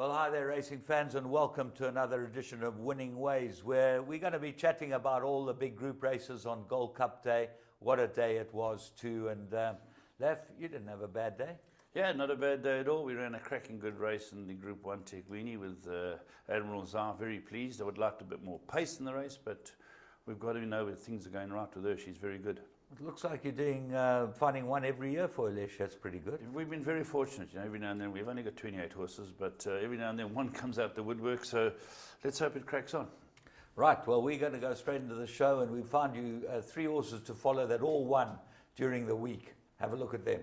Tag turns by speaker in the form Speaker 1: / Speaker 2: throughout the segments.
Speaker 1: Well, hi there, racing fans, and welcome to another edition of Winning Ways, where we're going to be chatting about all the big group races on Gold Cup Day. What a day it was, too. And, Lef, you didn't have a bad day.
Speaker 2: Yeah, not a bad day at all. We ran a cracking good race in the Group 1 Tekwini with Admiral Zah. Very pleased. I would like a bit more pace in the race, but we've got to know if things are going right with her. She's very good.
Speaker 1: It looks like you're finding one every year for Lesh. That's pretty good.
Speaker 2: We've been very fortunate. Every now and then, we've only got 28 horses, but every now and then one comes out the woodwork, so let's hope it cracks on.
Speaker 1: Right, well, we're going to go straight into the show, and we found you 3 horses to follow that all won during the week. Have a look at them.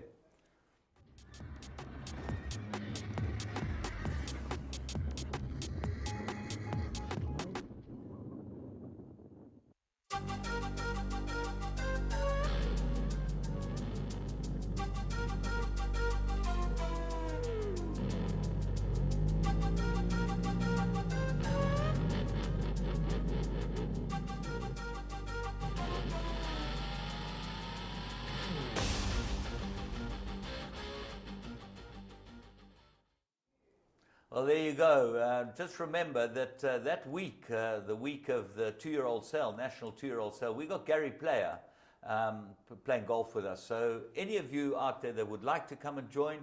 Speaker 1: Well, there you go. Just remember that that week, the week of the 2-year-old sale, National 2-year-old sale, we got Gary Player playing golf with us. So any of you out there that would like to come and join,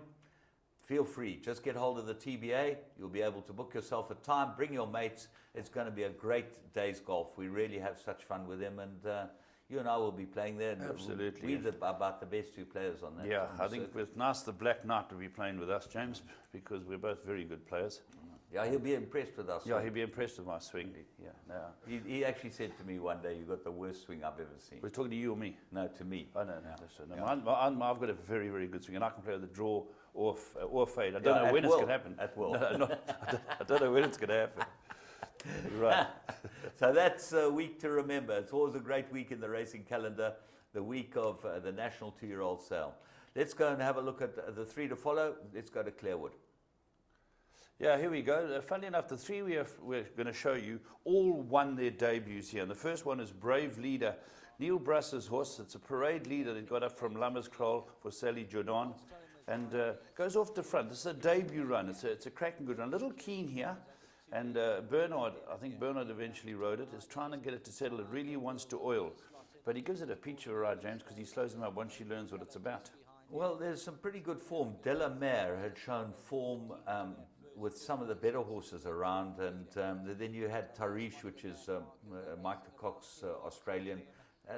Speaker 1: feel free. Just get hold of the TBA. You'll be able to book yourself a time. Bring your mates. It's going to be a great day's golf. We really have such fun with him, and you and I will be playing there.
Speaker 2: Absolutely.
Speaker 1: We're about the best 2 players on that.
Speaker 2: Yeah, I think with Nas the Black Knight to be playing with us, James, because we're both very good players.
Speaker 1: Yeah, he'll be impressed with us.
Speaker 2: Yeah, he'll be impressed with my swing. Yeah, no.
Speaker 1: He actually said to me one day, "You got the worst swing I've ever seen."
Speaker 2: We're talking to you or me?
Speaker 1: No, to me.
Speaker 2: Oh, no. I've got a very, very good swing, and I can play with the draw or fade. I don't know when it's going to happen.
Speaker 1: At will.
Speaker 2: I don't know when it's going to happen. Right.
Speaker 1: So that's a week to remember. It's always a great week in the racing calendar, the week of the National 2-year-old sale. Let's go and have a look at the 3 to follow. Let's go to Clarewood.
Speaker 2: Yeah, here we go. Funnily enough, the 3 we're going to show you all won their debuts here. And the first one is Brave Leader, Neil Brass's horse. It's a parade leader that got up from Lammerskral for Sally Jordan and goes off the front. This is a debut run. It's a cracking good run. A little keen here. And Bernard, I think Bernard eventually rode it, is trying to get it to settle. It really wants to oil. But he gives it a peach of a ride, James, because he slows him up once she learns what it's about.
Speaker 1: Well, there's some pretty good form. Delamere had shown form with some of the better horses around. And then you had Tarish, which is Mike de Kock's Australian.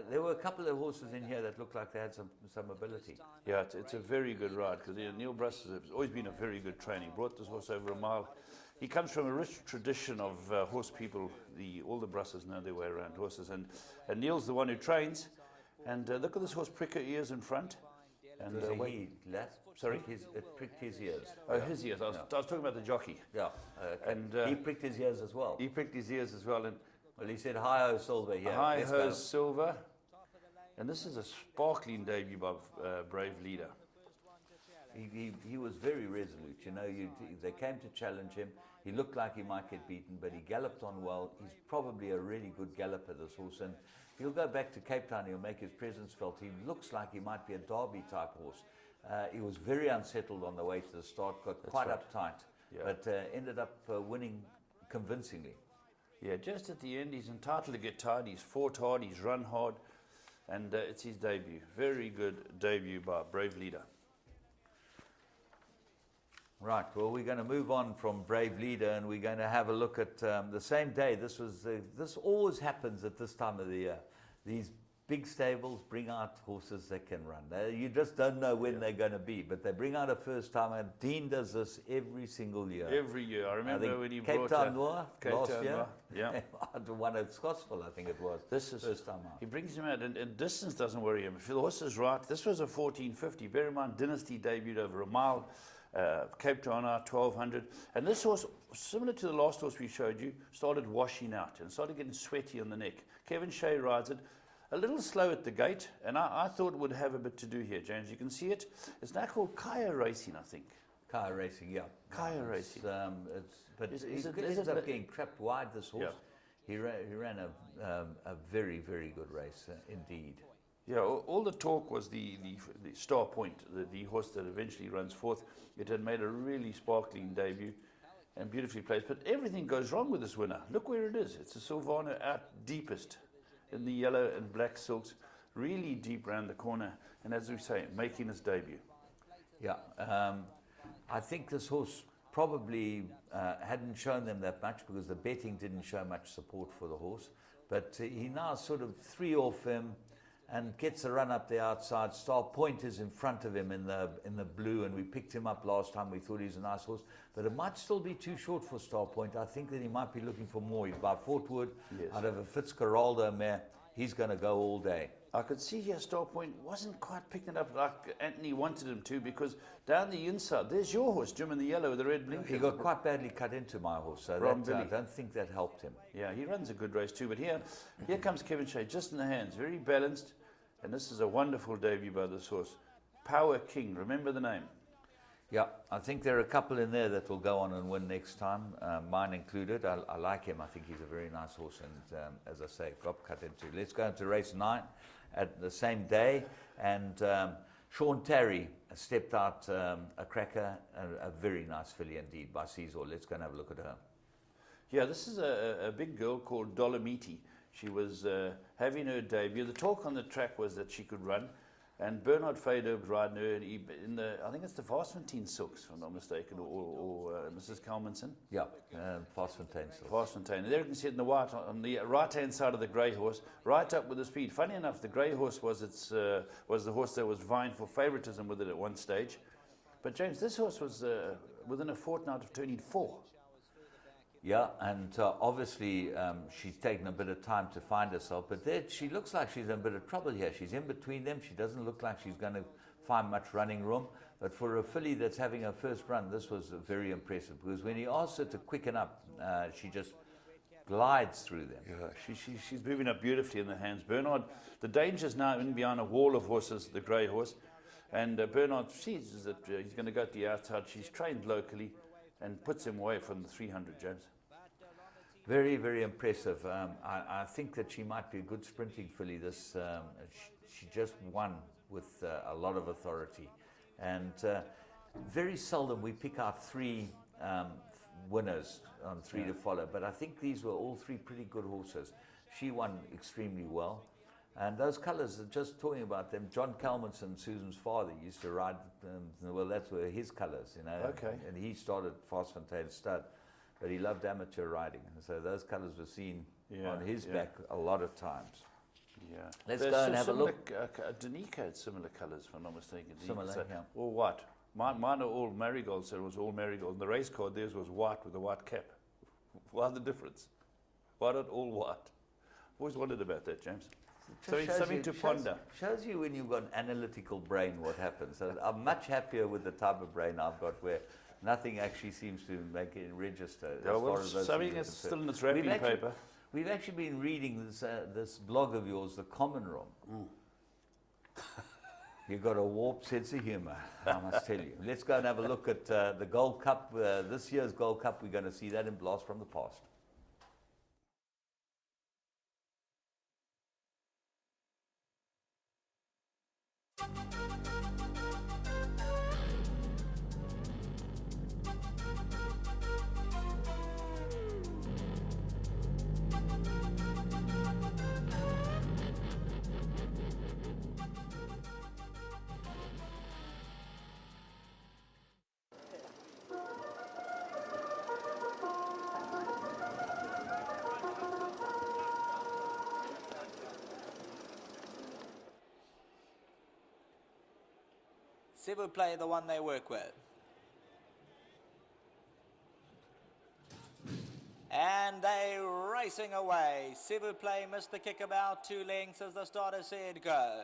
Speaker 1: There were a couple of horses in here that looked like they had some ability.
Speaker 2: Yeah, it's a very good ride, because Neil Brass has always been a very good trainer. He brought this horse over a mile. He comes from a rich tradition of horse people. All the Brusses know their way around horses. And Neil's the one who trains. And look at this horse prick her ears in front. And
Speaker 1: Sorry? It pricked his ears.
Speaker 2: Oh, his ears. I was talking about the jockey.
Speaker 1: Yeah. Okay. And he pricked his ears as well.
Speaker 2: He pricked his ears as well. And
Speaker 1: well, he said, "Hi-ho, Silver." Here.
Speaker 2: Hi-ho, Silver. And this is a sparkling debut by Brave Leader.
Speaker 1: He was very resolute. They came to challenge him. He looked like he might get beaten, but he galloped on well. He's probably a really good galloper, this horse. And he'll go back to Cape Town. He'll make his presence felt. He looks like he might be a Derby-type horse. He was very unsettled on the way to the start, got quite uptight, but ended up winning convincingly.
Speaker 2: Yeah, just at the end, he's entitled to get tired. He's fought hard, he's run hard, and it's his debut. Very good debut by Brave Leader.
Speaker 1: Right, well, we're going to move on from Brave Leader, and we're going to have a look at the same day. This always happens at this time of the year. These big stables bring out horses that can run. You just don't know when they're going to be, but they bring out a first timer. Dean does this every single year.
Speaker 2: Every year. I remember when he brought
Speaker 1: Cape Town Noir last year.
Speaker 2: Noir. Yeah.
Speaker 1: One at Scottsville, I think it was.
Speaker 2: This is
Speaker 1: first time out.
Speaker 2: He brings him out, and distance doesn't worry him. If the horse is right, this was a 1450. Bear in mind, Dynasty debuted over a mile. Cape Town 1200, and this horse, similar to the last horse we showed you, started washing out and started getting sweaty on the neck. Kevin Shea rides it, a little slow at the gate, and I thought it would have a bit to do here, James. You can see it. It's now called Kaya Racing, I think.
Speaker 1: Kaya Racing, yeah.
Speaker 2: Kaya Racing.
Speaker 1: But he ends up getting trapped wide, this horse. Yeah. He ran a very, very good race, indeed.
Speaker 2: Yeah, all the talk was the Star Point, the horse that eventually runs fourth. It had made a really sparkling debut. and beautifully placed. But everything goes wrong with this winner. Look where it is. It's a Silvano out deepest in the yellow and black silks, really deep round the corner. And as we say, making his debut.
Speaker 1: Yeah, I think this horse probably hadn't shown them that much because the betting didn't show much support for the horse. But he now sort of 3 off him and gets a run up the outside. Star Point is in front of him in the blue, and we picked him up last time. We thought he's a nice horse, but it might still be too short for Star Point. I think that he might be looking for more. He's by Fort Wood,
Speaker 2: Yes.
Speaker 1: out of a Fitzcarraldo mare. He's going to go all day.
Speaker 2: I could see here Star Point wasn't quite picking it up like Anthony wanted him to, because down the inside, there's your horse, Jim, in the yellow with the red blinker.
Speaker 1: He got quite badly cut into, my horse, so
Speaker 2: Ron
Speaker 1: that, I
Speaker 2: Billy.
Speaker 1: don't think that helped him.
Speaker 2: Yeah, he runs a good race too. But here comes Kevin Shea, just in the hands, very balanced. And this is a wonderful debut by this horse. Power King, remember the name.
Speaker 1: Yeah, I think there are a couple in there that will go on and win next time, mine included. I like him. I think he's a very nice horse, and as I say, got cut into. Let's go into race 9 at the same day, and Sean Terry stepped out a cracker, a very nice filly indeed by Caesar. Let's go and have a look at her.
Speaker 2: Yeah, this is a big girl called Dolomiti. She was having her debut. The talk on the track was that she could run. And Bernard Fader was riding her in the, I think it's the Varsfontein Silks, if I'm not mistaken, or Mrs. Kalmanson.
Speaker 1: Yeah, Varsfontein Silks.
Speaker 2: Varsfontein. And there you can see it in the white, on the right-hand side of the grey horse, right up with the speed. Funny enough, the grey horse was the horse that was vying for favouritism with it at one stage. But James, this horse was within a fortnight of turning 4.
Speaker 1: Yeah, and obviously she's taken a bit of time to find herself, but there, she looks like she's in a bit of trouble here. She's in between them. She doesn't look like she's going to find much running room. But for a filly that's having her first run, this was very impressive, because when he asks her to quicken up, she just glides through them.
Speaker 2: Yeah, she's moving up beautifully in the hands. Bernard, the danger's now in behind a wall of horses, the grey horse. And Bernard sees that he's going to go to the outside. She's trained locally and puts him away from the 300, James.
Speaker 1: Very, very impressive. I think that she might be a good sprinting filly. She just won with a lot of authority. And very seldom we pick out 3 winners on 3 to follow. But I think these were all 3 pretty good horses. She won extremely well. And those colours, just talking about them, John Kalmanson, Susan's father, used to ride them. Well, that's were his colours, you know.
Speaker 2: Okay.
Speaker 1: And he started Varsfontein Stud. But he loved amateur riding, and so those colours were seen on his back a lot of times.
Speaker 2: Yeah.
Speaker 1: Let's go and have a look.
Speaker 2: Danica had similar colours, if I'm not mistaken.
Speaker 1: Similar, yeah.
Speaker 2: All white. Mine are all marigolds, so it was all marigold. And the race card, theirs was white with a white cap. Why the difference? Why not all white? Always wondered about that, James. Something to ponder.
Speaker 1: Shows you when you've got an analytical brain what happens. So I'm much happier with the type of brain I've got, where nothing actually seems to make it register.
Speaker 2: Something is still in its wrapping paper.
Speaker 1: We've actually been reading this blog of yours, The Common Room. You've got a warped sense of humour, I must tell you. Let's go and have a look at the Gold Cup. This year's Gold Cup, we're going to see that in Blast from the Past.
Speaker 3: Cebu play the one they work with. And they racing away. Cebu play missed the kick about 2 lengths as the starter said go.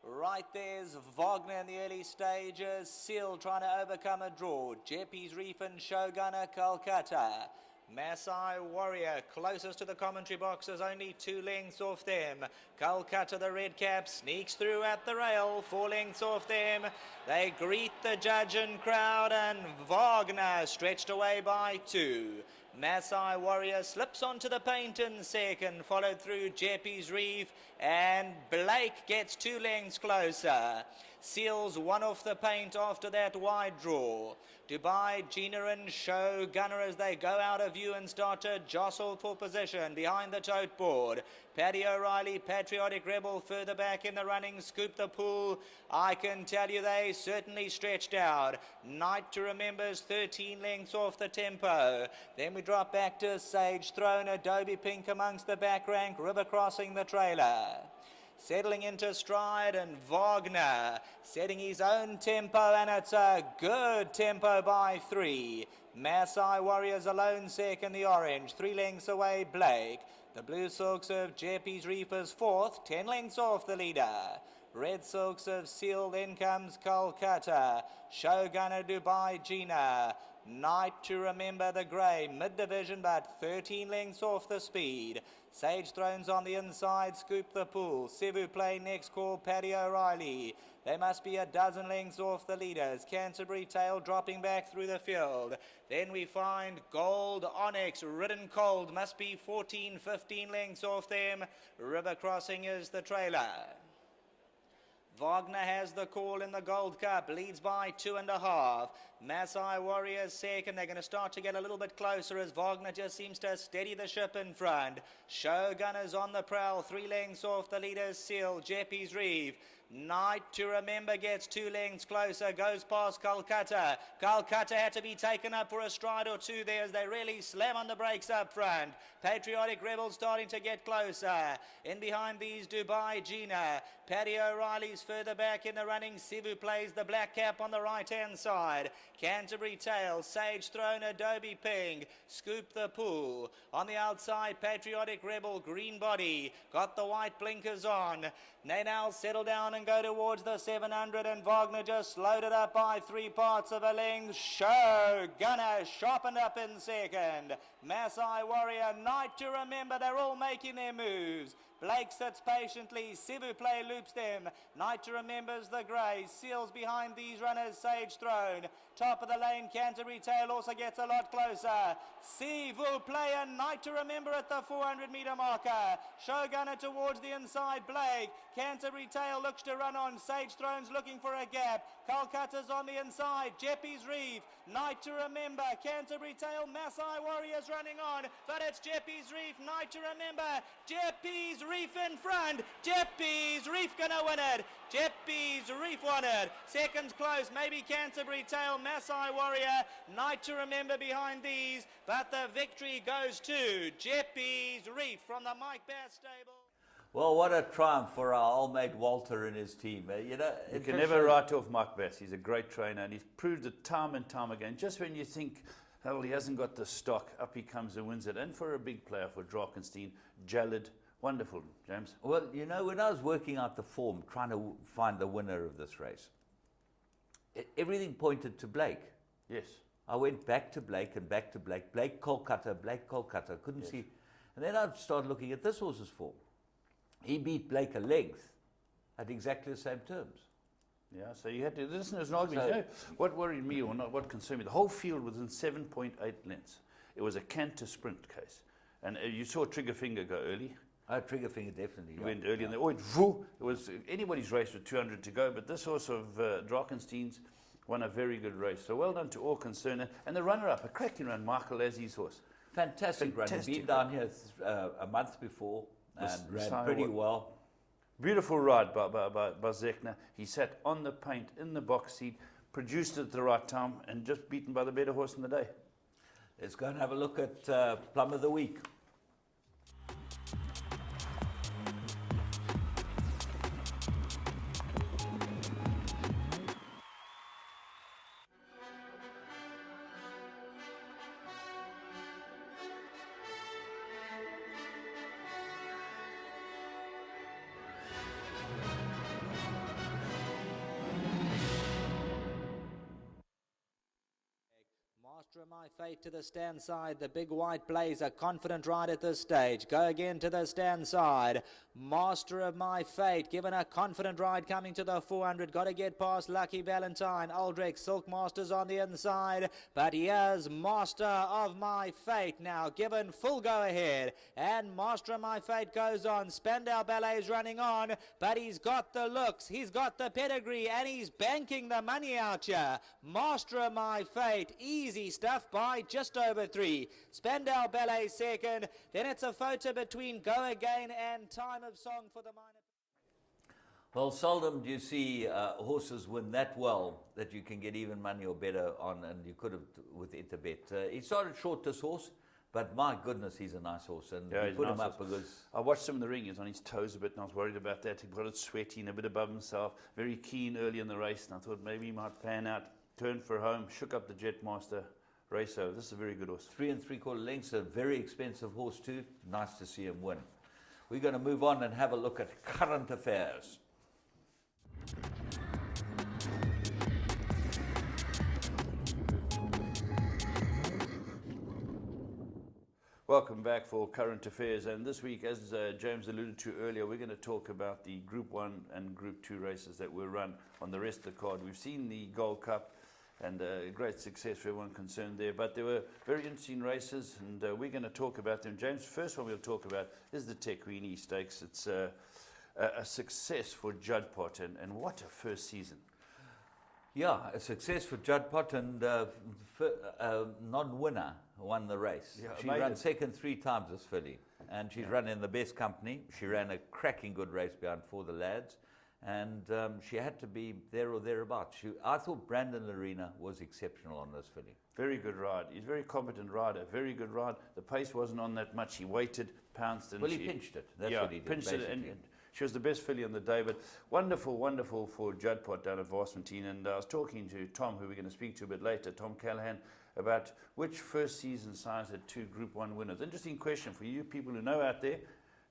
Speaker 3: Right there's Wagner in the early stages. Seal trying to overcome a draw. Jeppy's Reef and Shogunner Calcutta. Masai Warrior closest to the commentary boxes, only 2 lengths off them. Calcutta, the red cap, sneaks through at the rail, 4 lengths off them. They greet the judge and crowd, and Wagner stretched away by 2. Masai Warrior slips onto the paint in second, followed through Jeppy's Reef, and Blake gets 2 lengths closer. Seals one off the paint after that wide draw. Dubai, Gina and Show Gunner as they go out of view and start to jostle for position behind the tote board. Paddy O'Reilly, Patriotic Rebel further back in the running, Scoop the Pool. I can tell you they certainly stretched out. Night to Remember's 13 lengths off the tempo. Then we drop back to Sage Throne, Adobe Pink amongst the back rank, River crossing the trailer. Settling into stride, and Wagner setting his own tempo, and it's a good tempo by 3. Maasai Warriors alone second, the orange, 3 lengths away Blake. The Blue Silks of Jeppy's Reef is 4th, 10 lengths off the leader. Red Silks of Seal, then comes Kolkata. Shogunner Dubai Gina. Night to Remember the Grey, mid-division but 13 lengths off the speed. Sage Thrones on the inside, Scoop the Pool. Cebu Play next call, Paddy O'Reilly. They must be a dozen lengths off the leaders. Canterbury Tail dropping back through the field. Then we find Gold Onyx, Ridden Cold, must be 14, 15 lengths off them. River Crossing is the trailer. Wagner has the call in the Gold Cup, leads by 2.5. Maasai Warriors second. They're going to start to get a little bit closer as Wagner just seems to steady the ship in front. Shogunners on the prowl, 3 lengths off the leaders Seal, Jeppy's Reef. Night to Remember gets 2 lengths closer, goes past Kolkata. Kolkata had to be taken up for a stride or two there as they really slam on the brakes up front. Patriotic Rebels starting to get closer. In behind these, Dubai Gina. Paddy O'Reilly's further back in the running. Cebu plays the black cap on the right-hand side. Canterbury Tail, Sage Throne, Adobe Ping. Scoop the Pool. On the outside, Patriotic Rebel, green body. Got the white blinkers on. They now settle down and go towards the 700, and Wagner just loaded up by 3 parts of a length. Show Gunner sharpened up in second. Maasai Warrior, Night to Remember, they're all making their moves. Blake sits patiently, Cebu Play loops them. Night to Remember's the grey, Seals behind these runners, Sage Throne. Top of the lane, Canterbury Tail also gets a lot closer. Cebu Play and Night to Remember at the 400 metre marker. Shogunner towards the inside, Blake. Canterbury Tail looks to run on, Sage Throne's looking for a gap. Kolkata's on the inside, Jeppy's Reef. Night to Remember, Canterbury Tail, Maasai Warriors running on, but it's Jeppy's Reef, Night to Remember, Jeppy's Reef in front, Jeppy's Reef gonna win it, Jeppy's Reef won it, seconds close, maybe Canterbury Tail, Maasai Warrior, Night to Remember behind these, but the victory goes to Jeppy's Reef from the Mike Bass stable.
Speaker 1: Well, what a triumph for our old mate Walter and his team. You know,
Speaker 2: You can never write off Mark Bass. He's a great trainer, and he's proved it time and time again. Just when you think, hell, he hasn't got the stock, up he comes and wins it. And for a big player, for Drakenstein, Jalid, wonderful, James.
Speaker 1: Well, you know, when I was working out the form, trying to find the winner of this race, everything pointed to Blake.
Speaker 2: Yes.
Speaker 1: I went back to Blake and back to Blake. Blake Kolkata. Couldn't see. And then I started looking at this horse's form. He beat Blake a length at exactly the same terms.
Speaker 2: Yeah, so you had to, listen, there's an argument. You know, what worried me, or not, what concerned me, the whole field was in 7.8 lengths. It was a canter sprint case. And you saw Triggerfinger go early.
Speaker 1: Oh, Triggerfinger definitely.
Speaker 2: He went early, and it was anybody's race with 200 to go, but this horse of Drakenstein's won a very good race. So well done to all concerned. And the runner-up, a cracking run, Michael Lazzie's horse.
Speaker 1: Fantastic run. He'd been down here a month before and ran pretty well.
Speaker 2: Beautiful ride by Zechner. He sat on the paint, in the box seat, produced it at the right time, and just beaten by the better horse in the day.
Speaker 1: Let's go and have a look at Plum of the Week.
Speaker 3: Master of My Fate to the stand side. The big white blazer, confident right at this stage. Go again to the stand side. Master of My Fate, given a confident ride coming to the 400. Got to get past Lucky Valentine. Aldrich Silk Masters on the inside. But here's Master of My Fate now given full go ahead. And Master of My Fate goes on. Spandau Ballet is running on. But he's got the looks. He's got the pedigree. And he's banking the money out here. Master of My Fate, easy stuff by just over 3. Spandau Ballet second. Then it's a photo between Go Again and Time of Song for the minor.
Speaker 1: Well, seldom do you see horses win that well that you can get even money or better on, and you could have with Interbet. He started short, this horse, but my goodness, he's a nice horse, and
Speaker 2: Yeah,
Speaker 1: we
Speaker 2: he's
Speaker 1: put
Speaker 2: a
Speaker 1: him
Speaker 2: nice
Speaker 1: up
Speaker 2: horse.
Speaker 1: because
Speaker 2: I watched him in the ring. He was on his toes a bit, and I was worried about that. He got it sweaty and a bit above himself. Very keen early in the race, and I thought maybe he might pan out. Turned for home, shook up the Jetmaster race. So this is a very good horse.
Speaker 1: 3 3/4 lengths, a very expensive horse too. Nice to see him win. We're going to move on and have a look at current affairs.
Speaker 2: Welcome back for Current Affairs, and this week, as James alluded to earlier, we're going to talk about the Group 1 and Group 2 races that were run on the rest of the card. We've seen the Gold Cup, and great success for everyone concerned there, but there were very interesting races, and we're going to talk about them. James, first one we'll talk about is the Tekwini Stakes. It's a success for Judd Pot, and what a first season.
Speaker 1: Yeah, a success for Judd Pot, and non-winner won the race.
Speaker 2: Yeah,
Speaker 1: she
Speaker 2: made
Speaker 1: ran
Speaker 2: it.
Speaker 1: second 3 times this filly, and she's run in the best company. She ran a cracking good race behind For the Lads, and she had to be there or thereabouts. I thought Brandon Lorena was exceptional on this filly.
Speaker 2: Very good ride. He's a very competent rider. Very good ride. The pace wasn't on that much. He waited, pounced, and
Speaker 1: Well,
Speaker 2: she
Speaker 1: he pinched it. That's
Speaker 2: yeah,
Speaker 1: what he did,
Speaker 2: pinched it,
Speaker 1: basically.
Speaker 2: and she was the best filly on the day. But wonderful, wonderful for Judd Pot down at Varsfontein. And I was talking to Tom, who we're going to speak to a bit later, Tom Callahan, about which first season size had 2 Group 1 winners. Interesting question for you people who know out there.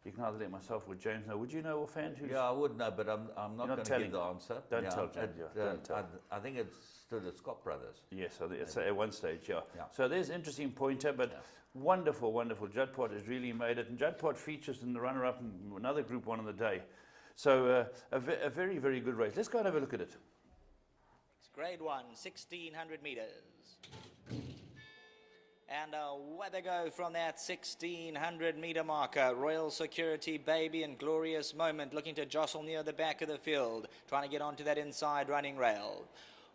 Speaker 2: You can either let myself or James know. Would you know offhand?
Speaker 1: Yeah, I would know, but I'm not going to
Speaker 2: telling.
Speaker 1: give the answer.
Speaker 2: Don't tell, James, don't tell.
Speaker 1: I think it's still the Scott brothers.
Speaker 2: Yes, I think it's at one stage, yeah.
Speaker 1: Yeah.
Speaker 2: So there's an interesting pointer, but wonderful, wonderful. Judd Pot has really made it. And Judd Pot features in the runner-up in another Group 1 on the day. So a very, very good race. Let's go and have a look at it.
Speaker 3: It's grade 1, 1600 meters. And away they go from that 1600 meter marker. Royal Security, Baby, and Glorious Moment looking to jostle near the back of the field, trying to get onto that inside running rail.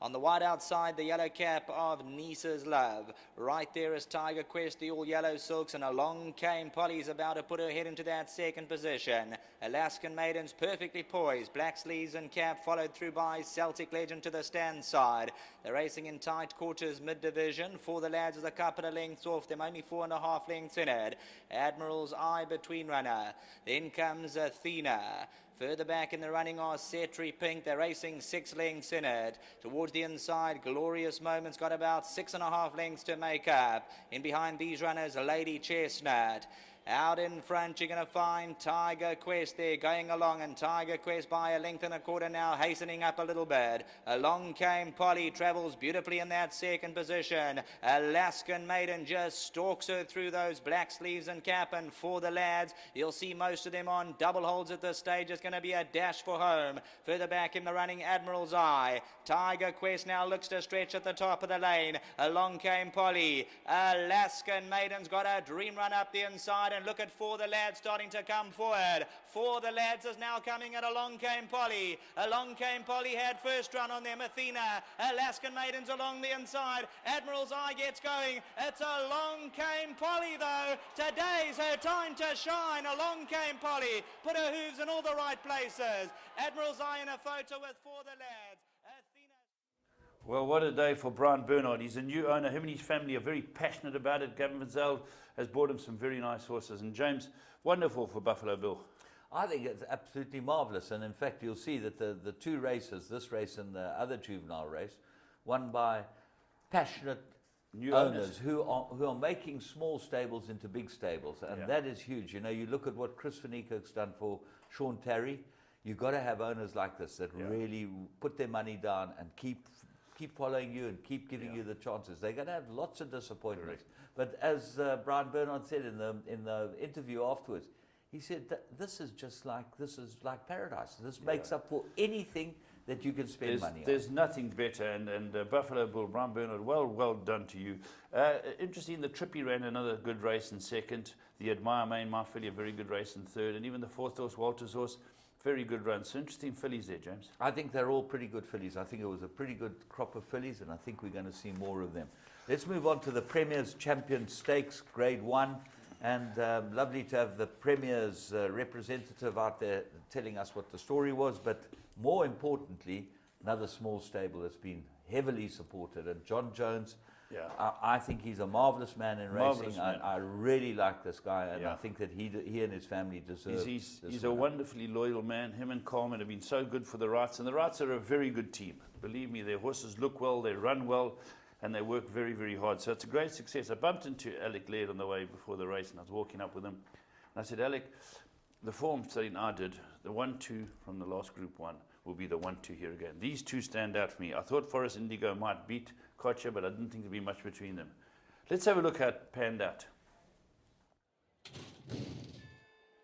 Speaker 3: On the wide outside, the yellow cap of Nisa's Love. Right there is Tiger Quest, the all yellow silks, and along came Polly's about to put her head into that second position. Alaskan Maidens perfectly poised. Black sleeves and cap followed through by Celtic Legend to the stand side. They're racing in tight quarters mid-division. For the Lads is a couple of lengths off them, only 4.5 lengths in it. Admiral's Eye between runner. Then comes Athena. Further back in the running are Setri Pink. They're racing 6 lengths in it. Towards the inside, Glorious Moments got about 6.5 lengths to make up. In behind these runners, Lady Chestnut. Out in front, you're going to find Tiger Quest there going along, and Tiger Quest by a length and a quarter now, hastening up a little bit. Along came Polly, travels beautifully in that second position. Alaskan Maiden just stalks her through those black sleeves and cap, and For the Lads, you'll see most of them on double holds at this stage. It's going to be a dash for home. Further back in the running, Admiral's Eye. Tiger Quest now looks to stretch at the top of the lane. Along came Polly. Alaskan Maiden's got a dream run up the inside, and look at For the Lads starting to come forward. For the Lads is now coming, and along came Polly. Along came Polly, had first run on them. Athena, Alaskan Maidens along the inside. Admiral's Eye gets going. It's along came Polly though. Today's her time to shine. Along came Polly. Put her hooves in all the right places. Admiral's Eye in a photo with For the Lads.
Speaker 2: Well, what a day for Brian Bernard. He's a new owner. Him and his family are very passionate about it. Gavin Vizel has bought him some very nice horses. And James, wonderful for Buffalo Bill.
Speaker 1: I think it's absolutely marvellous. And in fact, you'll see that the 2 races, this race and the other juvenile race, won by passionate
Speaker 2: New
Speaker 1: owners who are making small stables into big stables. And that is huge. You know, you look at what Chris Van Niekerk's done for Sean Terry. You've got to have owners like this that really put their money down and keep keep following you and keep giving you the chances. They're going to have lots of disappointments. But as Brian Bernard said in the interview afterwards, he said that this is like paradise. This makes up for anything that you can spend money on.
Speaker 2: There's nothing better, and Buffalo Bull, Brian Bernard, well done to you. Interesting, the Trippy ran another good race in second. The Admire Main, my filly, a very good race in third, and even the fourth horse, Walter's horse, very good run. So interesting fillies there, James.
Speaker 1: I think they're all pretty good fillies. I think it was a pretty good crop of fillies, and I think we're going to see more of them. Let's move on to the Premier's Champion Stakes, Grade 1. And lovely to have the Premier's representative out there telling us what the story was. But more importantly, another small stable that's been heavily supported. And John Jones, I think he's a marvellous man in racing. I really like this guy, and I think that he and his family deserve
Speaker 2: He's a wonderfully loyal man. Him and Carmen have been so good for the Wrights. And the Wrights are a very good team. Believe me, their horses look well, they run well, and they work very, very hard. So it's a great success. I bumped into Alec Laird on the way before the race, and I was walking up with him. And I said, Alec, the form studying I did, the 1-2 from the last Group 1 will be the 1-2 here again. These two stand out for me. I thought Forest Indigo might beat Kocha, but I didn't think there'd be much between them. Let's have a look how it panned out.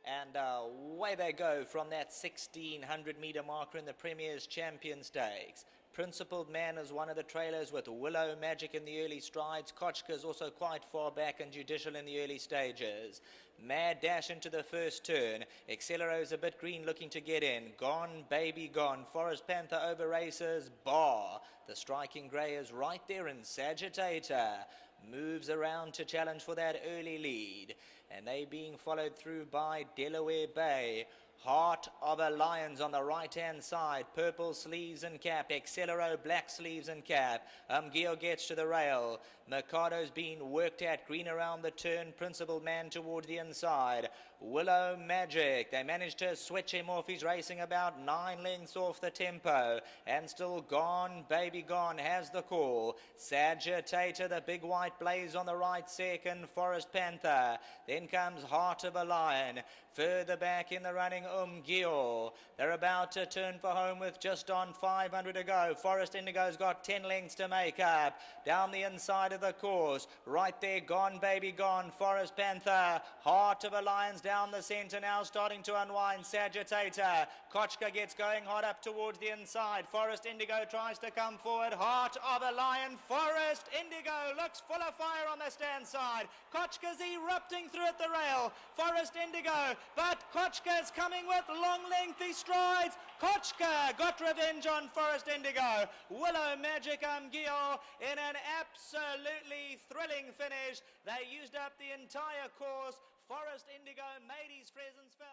Speaker 3: And away they go from that 1,600 metre marker in the Premier's Champion Stakes. Principled Man is one of the trailers with Willow Magic in the early strides. Kochka is also quite far back and Judicial in the early stages. Mad Dash into the first turn. Accelero's a bit green looking to get in. Gone, Baby Gone. Forest Panther over races. Bar. The Striking Grey is right there in Sagittator. Moves around to challenge for that early lead. And they being followed through by Delaware Bay. Heart of a Lions on the right-hand side. Purple sleeves and cap. Accelero, black sleeves and cap. Gio gets to the rail. Mercado's been worked at. Green around the turn. Principled Man towards the inside. Willow Magic. They managed to switch him off. He's racing about 9 lengths off the tempo. And still Gone, Baby Gone has the call. Sagittator, the big white blaze on the right second. Forest Panther. Then comes Heart of a Lion. Further back in the running, Gio. They're about to turn for home with just on 500 to go. Forest Indigo's got 10 lengths to make up. Down the inside of the course. Right there, Gone, Baby Gone. Forest Panther. Heart of a Lion's down the centre now, starting to unwind. Sagittator. Kochka gets going hard up towards the inside. Forest Indigo tries to come forward. Heart of a Lion. Forest Indigo looks full of fire on the stand side. Kochka's erupting through at the rail. Forest Indigo. But Kochka's coming with long lengthy strides. Kochka got revenge on Forest Indigo. Willow Magic Gio in an absolutely thrilling finish. They used up the entire course. Forest Indigo made his presence felt.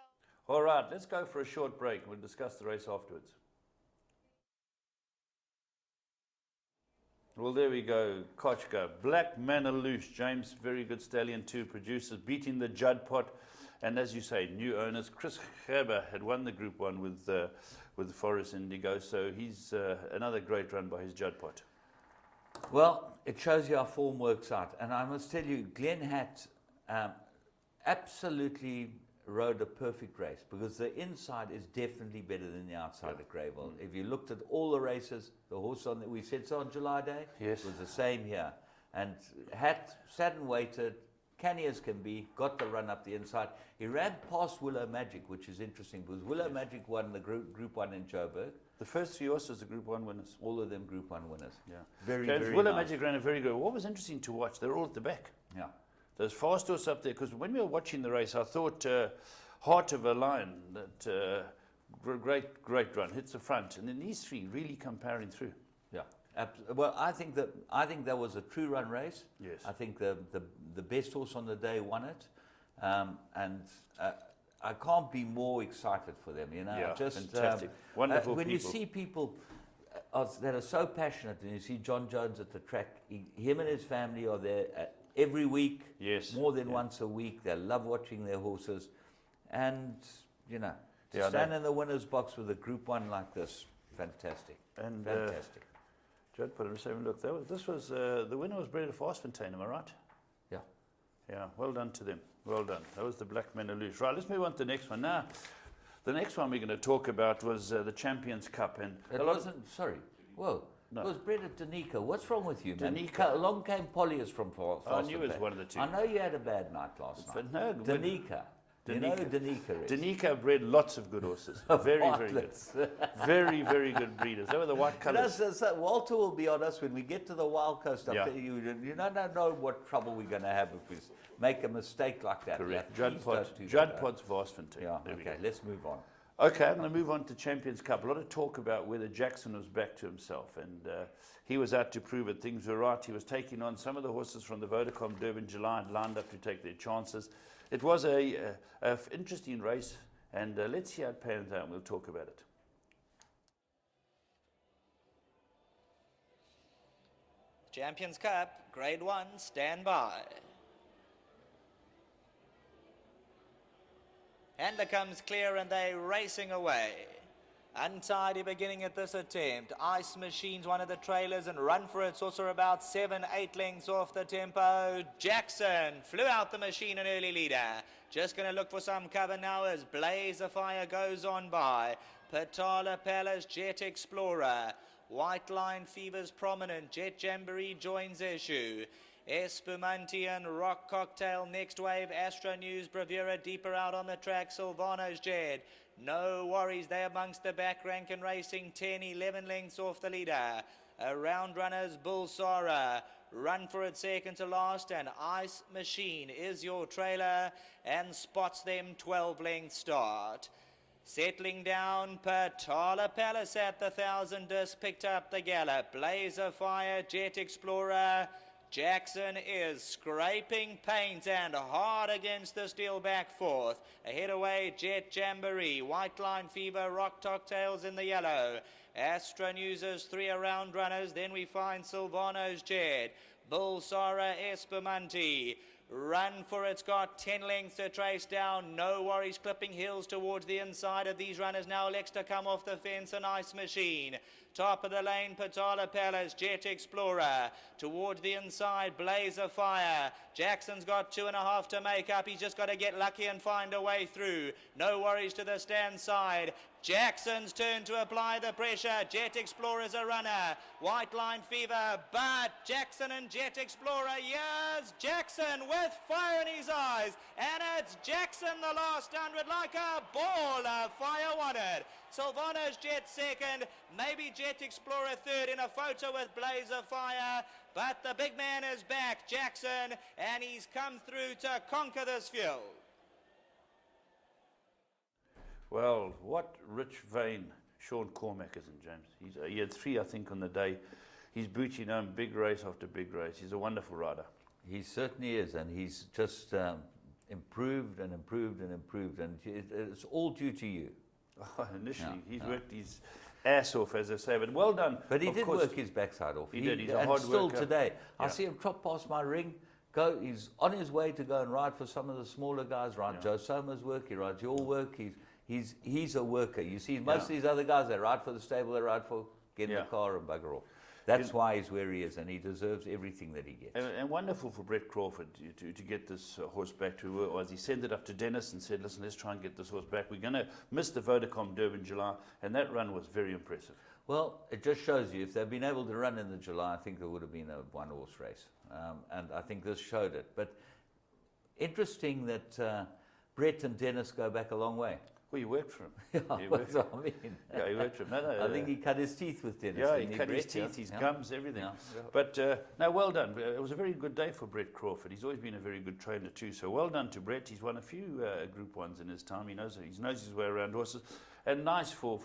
Speaker 2: All right, let's go for a short break. We'll discuss the race afterwards. Well, there we go. Kochka. Black Manor Loose. James, very good stallion too. Producers beating the Judd Pot. And as you say, new owners. Chris Gerber had won the Group 1 with Forest Indigo. So he's another great run by his Judd Pot.
Speaker 1: Well, it shows you how form works out. And I must tell you, Glenn Hatt absolutely rode a perfect race because the inside is definitely better than the outside at Greyville. If you looked at all the races, the horse on that we said so on July Day,
Speaker 2: yes,
Speaker 1: was the same here. And Hatt sat and waited, canny as can be, got the run up the inside. He ran past Willow Magic, which is interesting because Willow Magic won the Group 1 in Joburg.
Speaker 2: The first 3 horses are Group 1 winners.
Speaker 1: All of them Group 1 winners.
Speaker 2: Yeah.
Speaker 1: Very
Speaker 2: Willow
Speaker 1: nice.
Speaker 2: Magic ran a very good. What was interesting to watch, they're all at the back.
Speaker 1: Yeah.
Speaker 2: Those fast horses up there, because when we were watching the race, I thought Heart of a Lion, that great run, hits the front, and then these 3 really come powering through.
Speaker 1: Yeah. Well, I think that was a true run race.
Speaker 2: Yes.
Speaker 1: I think the best horse on the day won it, and I can't be more excited for them. You know,
Speaker 2: Yeah,
Speaker 1: just
Speaker 2: fantastic, wonderful
Speaker 1: when
Speaker 2: people.
Speaker 1: you see people that are so passionate, and you see John Jones at the track, him and his family are there every week.
Speaker 2: Yes.
Speaker 1: More than once a week. They love watching their horses, and you know, to
Speaker 2: Yeah,
Speaker 1: stand in the winner's box with a Group 1 like this, fantastic.
Speaker 2: And
Speaker 1: Fantastic.
Speaker 2: Judd put it, look, the winner was Bred Fastfontein, am I right?
Speaker 1: Yeah.
Speaker 2: Yeah, well done to them. Well done. That was the Black Manor Loose. Right, let's move on to the next one. Now, the next one we're going to talk about was the Champions Cup. And
Speaker 1: It wasn't, sorry, well,
Speaker 2: No.
Speaker 1: It was bred at Danica. What's wrong with you, man?
Speaker 2: Danica.
Speaker 1: Along came Polyus from Foster.
Speaker 2: I knew it was one of the two.
Speaker 1: I know you had a bad night last night.
Speaker 2: But no,
Speaker 1: Danica. You know who Danica is?
Speaker 2: Danica bred lots of good horses. Very, very good. Very, very good breeders. They were the white colours.
Speaker 1: So Walter will be on us when we get to the Wild Coast.
Speaker 2: Yeah.
Speaker 1: You don't know what trouble we're going to have if we make a mistake like that.
Speaker 2: Correct.
Speaker 1: Yeah,
Speaker 2: Judd Potts Vastfontein.
Speaker 1: Yeah,
Speaker 2: There we
Speaker 1: okay,
Speaker 2: go.
Speaker 1: let's move on.
Speaker 2: Okay, I'm going to move on to Champions Cup. A lot of talk about whether Jackson was back to himself, and he was out to prove it. Things were right. He was taking on some of the horses from the Vodacom Durban July and lined up to take their chances. It was a interesting race, and let's see how it pans out, and we'll talk about it.
Speaker 3: Champions Cup, Grade 1, stand by. Handler comes clear and they racing away. Untidy beginning at this attempt. Ice Machine's one of the trailers and Run For It's also about 7-8 lengths off the tempo. Jackson flew out the machine, an early leader. Just going to look for some cover now as Blaze of Fire goes on by. Patala Palace, Jet Explorer. White Line Fever's prominent. Jet Jamboree joins issue. Espumanti and Rock Cocktail, next wave, Astro News, Bravura deeper out on the track, Silvano's Jed. No worries, they amongst the back rank and racing, 10, 11 lengths off the leader. Around runners, Bulsara, Run For It second to last, and Ice Machine is your trailer and spots them 12 lengths start. Settling down, Patala Palace at the 1,000 disc, picked up the gallop. Blaze of Fire, Jet Explorer. Jackson is scraping paint and hard against the steel back fourth. Ahead away, Jet Jamboree, White Line Fever, Rock Cocktails in the yellow. Astro News's 3 around runners. Then we find Silvano's Jed, Bulsara Espumanti. Run For It's got 10 lengths to trace down. No worries, clipping heels towards the inside of these runners. Now elects to come off the fence, an Ice Machine. Top of the lane, Patala Palace, Jet Explorer. Towards the inside, Blaze of Fire. Jackson's got 2.5 to make up. He's just got to get lucky and find a way through. No worries to the stand side. Jackson's turn to apply the pressure. Jet Explorer's a runner. White Line Fever, but Jackson and Jet Explorer, yes, Jackson with fire in his eyes. And it's Jackson the last 100 like a ball of fire wanted. Silvano's Jet second, maybe Jet Explorer third in a photo with Blaze of Fire. But the big man is back, Jackson, and he's come through to conquer this field.
Speaker 2: Well, what rich vein Sean Cormack is in, James. He had 3, I think, on the day. He's booting home big race after big race. He's a wonderful rider.
Speaker 1: He certainly is, and he's just improved and improved and improved, and it's all due to you.
Speaker 2: Initially, he's worked his ass off, as I say, but well done.
Speaker 1: But he
Speaker 2: Of
Speaker 1: did
Speaker 2: course,
Speaker 1: work his backside off.
Speaker 2: He did. He's a
Speaker 1: and
Speaker 2: hard
Speaker 1: still
Speaker 2: worker.
Speaker 1: today, I
Speaker 2: Yeah.
Speaker 1: see him trot past my ring. He's on his way to go and ride for some of the smaller guys. Ride Joe Soma's work. He rides your work. He's a worker. You see, most of these other guys, they ride for the stable. They ride for get in the car and bugger off. That's why he's where he is, and he deserves everything that he gets.
Speaker 2: And wonderful for Brett Crawford to get this horse back to where it was. He sent it up to Dennis and said, listen, let's try and get this horse back. We're going to miss the Vodacom Durban July, and that run was very impressive.
Speaker 1: Well, it just shows you, if they'd been able to run in the July, I think there would have been a one-horse race. And I think this showed it. But interesting that Brett and Dennis go back a long way.
Speaker 2: Well, you worked for him.
Speaker 1: Yeah,
Speaker 2: He
Speaker 1: that's
Speaker 2: worked-
Speaker 1: what I mean.
Speaker 2: Yeah, he worked for him. No,
Speaker 1: I think he cut his teeth with Dennis.
Speaker 2: Yeah, he
Speaker 1: didn't
Speaker 2: cut his
Speaker 1: Brett?
Speaker 2: teeth, his
Speaker 1: Yeah.
Speaker 2: gums, everything.
Speaker 1: Yeah.
Speaker 2: But no, well done. It was a very good day for Brett Crawford. He's always been a very good trainer too. So well done to Brett. He's won a few Group 1s in his time. He knows his way around horses. And nice for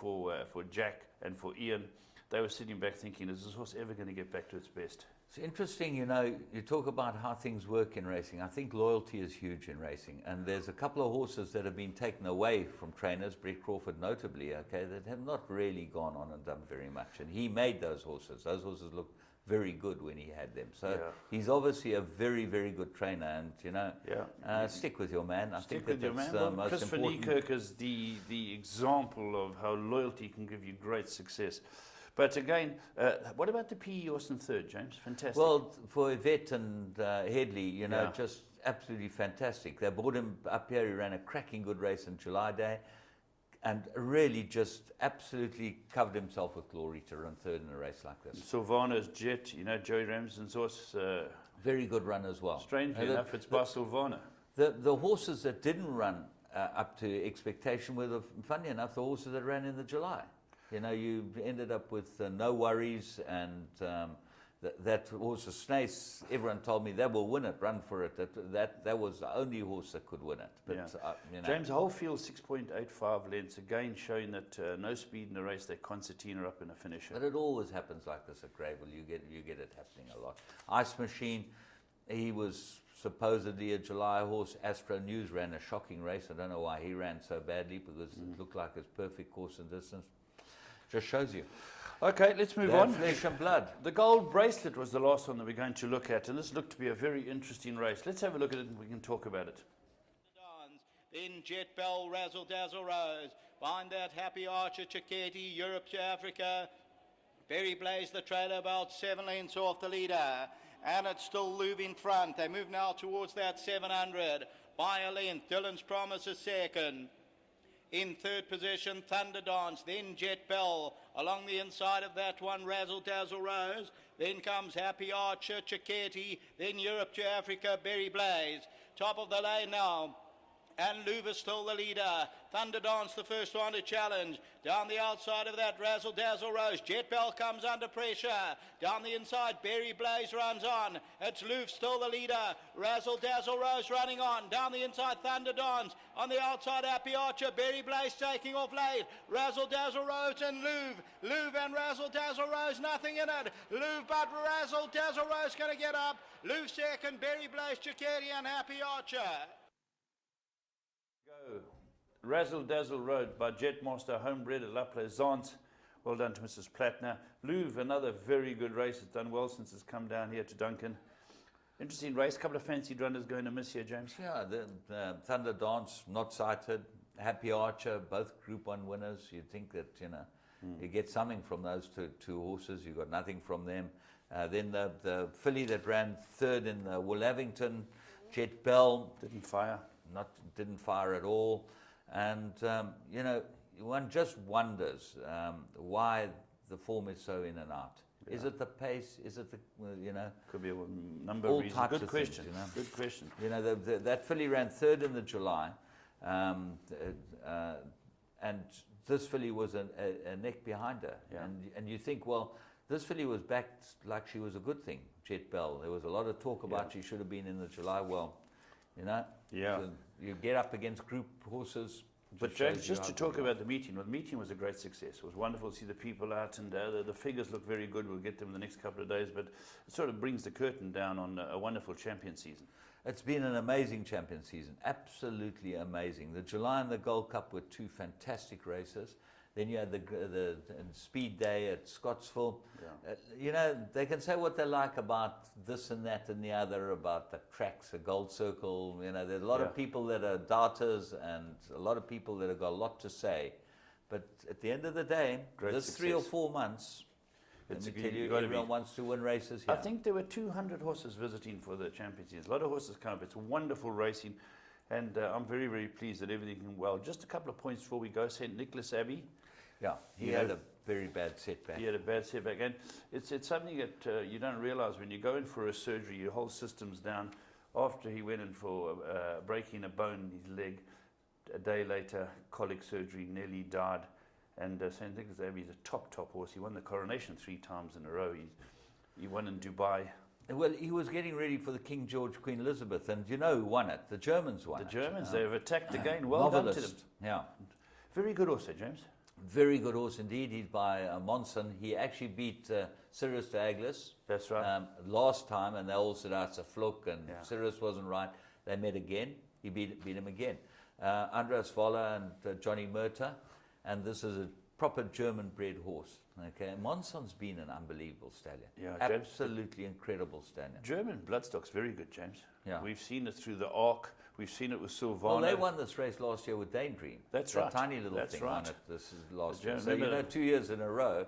Speaker 2: Jack and for Ian. They were sitting back thinking, is this horse ever going to get back to its best?
Speaker 1: It's interesting, you talk about how things work in racing. I think loyalty is huge in racing. And there's a couple of horses that have been taken away from trainers, Brett Crawford notably, that have not really gone on and done very much. And he made those horses. Those horses looked very good when he had them. So he's obviously a very, very good trainer. And, stick with your man. I
Speaker 2: Stick
Speaker 1: think
Speaker 2: with your
Speaker 1: that's
Speaker 2: man. Well,
Speaker 1: most
Speaker 2: Chris van
Speaker 1: important.
Speaker 2: Niekerk is the example of how loyalty can give you great success. But again, what about the PE Austin third, James? Fantastic.
Speaker 1: Well, for Yvette and Headley, just absolutely fantastic. They brought him up here. He ran a cracking good race in July Day. and really just absolutely covered himself with glory to run third in a race like this.
Speaker 2: Silvana's Jet, you know, Joey Ramsden's horse.
Speaker 1: Very good run as well.
Speaker 2: Strangely enough, it's by Silvana.
Speaker 1: The horses that didn't run up to expectation were, funny enough, the horses that ran in the July. You know, you ended up with No Worries, and that horse, Snace, everyone told me they will win it, run for it. That was the only horse that could win it. But,
Speaker 2: Yeah.
Speaker 1: you know,
Speaker 2: James, the whole field 6.85 lengths, again showing that no speed in the race, that concertina up in a finisher.
Speaker 1: But it always happens like this at Greyville. You get it happening a lot. Ice Machine, he was supposedly a July horse. Astro News ran a shocking race. I don't know why he ran so badly, because it looked like his perfect course and distance. Just shows you.
Speaker 2: Okay, let's move
Speaker 1: They're
Speaker 2: on.
Speaker 1: flesh and blood.
Speaker 2: The gold bracelet was the last one that we're going to look at, and this looked to be a very interesting race. Let's have a look at it and we can talk about it.
Speaker 3: Then Jet Bell, Razzle Dazzle Rose. Behind that, Happy Archer, Chiquetti, Europe to Africa. Berry Blaze, the trailer, about 7 lengths off the leader. And it's still Louvre in front. They move now towards that 700. By a length, Dylan's Promise is second. In third position, Thunder Dance, then Jet Bell. Along the inside of that one, Razzle Dazzle Rose. Then comes Happy Archer, Chiquetti. Then Europe to Africa, Berry Blaze. Top of the lane now. And Louvre still the leader. Thunder Dance, the first one to challenge. Down the outside of that, Razzle Dazzle Rose. Jet Bell comes under pressure. Down the inside, Berry Blaze runs on. It's Louvre still the leader. Razzle Dazzle Rose running on. Down the inside, Thunder Dance. On the outside, Happy Archer. Berry Blaze taking off late. Razzle Dazzle Rose and Louvre. Louvre and Razzle Dazzle Rose, nothing in it. Louvre, but Razzle Dazzle Rose going to get up. Louvre second, Berry Blaze, Chiquetti and Happy Archer.
Speaker 2: Go. Razzle Dazzle Road by Jetmaster, homebred at La Plaisance. Well done to Mrs. Plattner. Louvre, another very good race. It's done well since it's come down here to Duncan. Interesting race. Couple of fancied runners going to miss here, James.
Speaker 1: Yeah, the Thunder Dance, not sighted. Happy Archer, both Group 1 winners. You'd think that, you know, you get something from those two horses. You got nothing from them. Then the filly that ran third in the Willavington, Jet Bell,
Speaker 2: Didn't fire.
Speaker 1: didn't fire at all. And, you know, one just wonders why the form is so in and out. Yeah. Is it the pace? Is it the, you know?
Speaker 2: Could be a number
Speaker 1: all
Speaker 2: of reasons.
Speaker 1: types
Speaker 2: Good
Speaker 1: of
Speaker 2: question.
Speaker 1: things, you know?
Speaker 2: Good question.
Speaker 1: You know, that filly ran third in the July. And this filly was a neck behind her.
Speaker 2: Yeah.
Speaker 1: And you think, well, this filly was backed like she was a good thing, Jet Bell. There was a lot of talk about she should have been in the July. Well, you know,
Speaker 2: Yeah.
Speaker 1: so you get up against group horses.
Speaker 2: But James, just to talk about the meeting, well, the meeting was a great success. It was wonderful to see the people out, and the figures look very good. We'll get them in the next couple of days, but it sort of brings the curtain down on a wonderful champion season.
Speaker 1: It's been an amazing champion season, absolutely amazing. The July and the Gold Cup were two fantastic races. Then you had the Speed Day at Scottsville.
Speaker 2: Yeah.
Speaker 1: You know, they can say what they like about this and that and the other, about the tracks, the Gold Circle. You know, there's a lot of people that are doubters and a lot of people that have got a lot to say. But at the end of the day, this 3 or 4 months, let me tell you, everyone wants to win races here.
Speaker 2: I think there were 200 horses visiting for the champion season. A lot of horses come up. It's wonderful racing. And I'm very, very pleased that everything went well. Just a couple of points before we go. St. Nicholas Abbey.
Speaker 1: Yeah, he had a very bad setback.
Speaker 2: He had a bad setback. And it's something that you don't realize when you go in for a surgery, your whole system's down. After he went in for breaking a bone in his leg, a day later, colic surgery, nearly died. And St. Nicholas Abbey is a top horse. He won the coronation 3 times in a row. He won in Dubai.
Speaker 1: Well, he was getting ready for the King George, Queen Elizabeth, and you know who won it? The Germans won it.
Speaker 2: The Germans, they've attacked again. Well done to them.
Speaker 1: Yeah.
Speaker 2: Very good horse, James.
Speaker 1: Very good horse indeed. He's by Monson. He actually beat Sirius de Aglis.
Speaker 2: That's right.
Speaker 1: Last time, and they all said, it's a fluke, and Sirius wasn't right. They met again. He beat him again. Andreas Voller and Johnny Murta, and this is a proper German-bred horse. Okay, Monson's been an unbelievable stallion.
Speaker 2: Yeah,
Speaker 1: absolutely incredible stallion.
Speaker 2: German bloodstock's very good, James.
Speaker 1: Yeah.
Speaker 2: We've seen it through the Arc. We've seen it with Silvana.
Speaker 1: Well, they won this race last year with Daydream.
Speaker 2: That's
Speaker 1: right.
Speaker 2: right.
Speaker 1: Tiny little
Speaker 2: That's
Speaker 1: thing
Speaker 2: right.
Speaker 1: won it this is last
Speaker 2: The
Speaker 1: year. So, you know, 2 years in a row,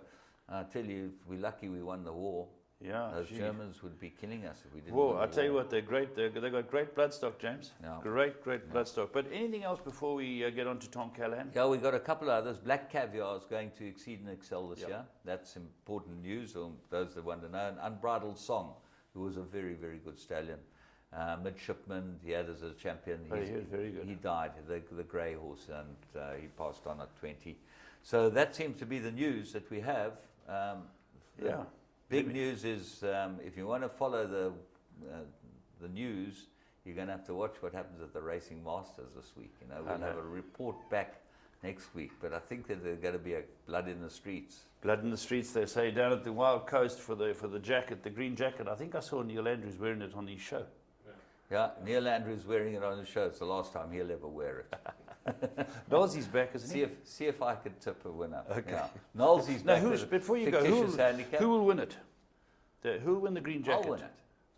Speaker 1: I tell you, we're lucky we won the war.
Speaker 2: Yeah,
Speaker 1: Those
Speaker 2: gee.
Speaker 1: Germans would be killing us if we didn't.
Speaker 2: Whoa,
Speaker 1: win the
Speaker 2: I tell you
Speaker 1: war.
Speaker 2: what, they're great. They've got great bloodstock, James.
Speaker 1: Yeah.
Speaker 2: Great bloodstock. But anything else before we get on to Tom Callahan?
Speaker 1: Yeah, we got a couple of others. Black Caviar is going to exceed and excel this
Speaker 2: Yep.
Speaker 1: year. That's important news, or those that want to know. And Unbridled Song, who was a very, very good stallion. Midshipman, he had as a champion.
Speaker 2: Oh, he was very good.
Speaker 1: He died, the grey horse, and he passed on at 20. So that seems to be the news that we have. The
Speaker 2: Yeah.
Speaker 1: Big news is if you want to follow the news, you're going to have to watch what happens at the Racing Masters this week. You know, we'll have a report back next week, but I think that there's going to be a blood in the streets.
Speaker 2: Blood in the streets, they say, down at the Wild Coast for the jacket, the green jacket. I think I saw Neil Andrews wearing it on his show.
Speaker 1: Yeah, Neil Andrews wearing it on the show. It's the last time he'll ever wear it.
Speaker 2: Nolsey's back, isn't he?
Speaker 1: See if I could tip a winner.
Speaker 2: Okay.
Speaker 1: Yeah. Nolsey's
Speaker 2: Now,
Speaker 1: back with a
Speaker 2: before you go,
Speaker 1: fictitious handicap.
Speaker 2: who will win it? Who will win the green jacket?
Speaker 1: I'll win it.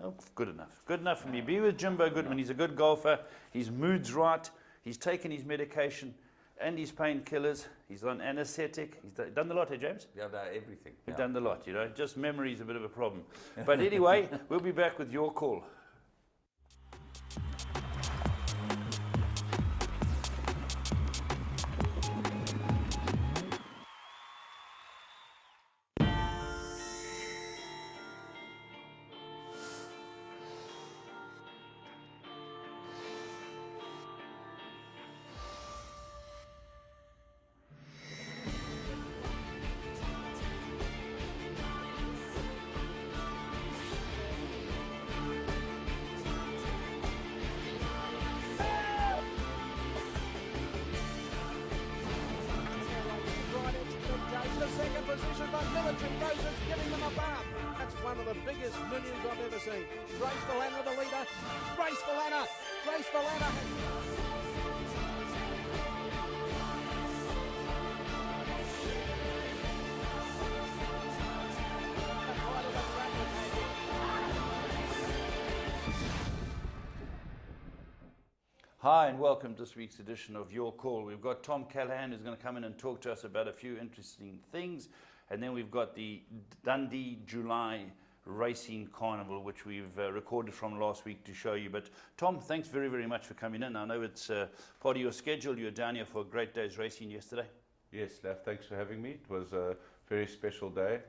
Speaker 2: Oh, good enough. Good enough for me. Be with Jimbo Goodman. He's a good golfer. His mood's right. He's taken his medication and his painkillers. He's on anesthetic. He's done the lot, hey, James?
Speaker 1: Yeah, no, everything.
Speaker 2: We've
Speaker 1: Yeah.
Speaker 2: done the lot, you know. Just memory is a bit of a problem. But anyway, we'll be back with your call.
Speaker 4: Second position, but Military Roses giving them a bath. That's one of the biggest millions I've ever seen. Grace Valana, the leader. Grace Valana. Grace Valana.
Speaker 2: Hi and welcome to this week's edition of Your Call. We've got Tom Callahan who's going to come in and talk to us about a few interesting things. And then we've got the Dundee July Racing Carnival, which we've recorded from last week to show you. But Tom, thanks very, very much for coming in. I know it's part of your schedule. You were down here for a great day's racing yesterday.
Speaker 5: Yes, Laf, thanks for having me. It was a very special day.